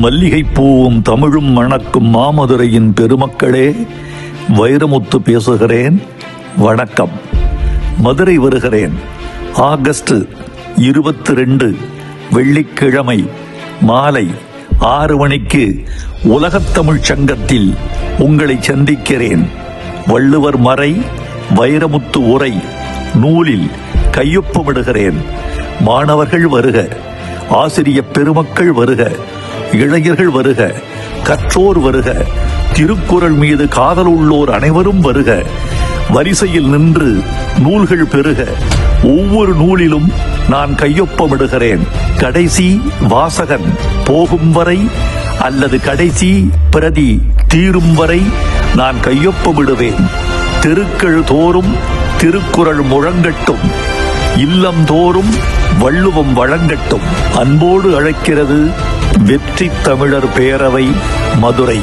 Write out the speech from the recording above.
மல்லிகை பூவும் தமிழும் மணக்கும் மாமதுரையின் பெருமக்களே, வைரமுத்து பேசுகிறேன். வணக்கம். மதுரை வருகிறேன். ஆகஸ்ட் 22 வெள்ளிக்கிழமை மாலை 6 மணிக்கு உலகத்தமிழ்ச் சங்கத்தில் உங்களை சந்திக்கிறேன். வள்ளுவர் மறை வைரமுத்து உரை நூலில் கையொப்பமிடுகிறேன். மாணவர்கள் வருக, ஆசிரிய பெருமக்கள் வருக, இளைஞர்கள் வருக, கற்றோர் வருக, திருக்குறள் மீது காதல் உள்ளோர் அனைவரும் வருக. வரிசையில் நின்று நூல்கள் பெறுக. ஒவ்வொரு நூலிலும் நான் கையொப்பமிடுகிறேன். கடைசி வாசகன் போகும் வரை அல்லது கடைசி பிரதி தீரும் வரை நான் கையொப்பமிடுவேன். தெருக்கள் தோறும் திருக்குறள் முழங்கட்டும், இல்லம் தோறும் வள்ளுவம் வழங்கட்டும். அன்போடு அழைக்கிறது வெற்றி தமிழர் பேரவை, மதுரை.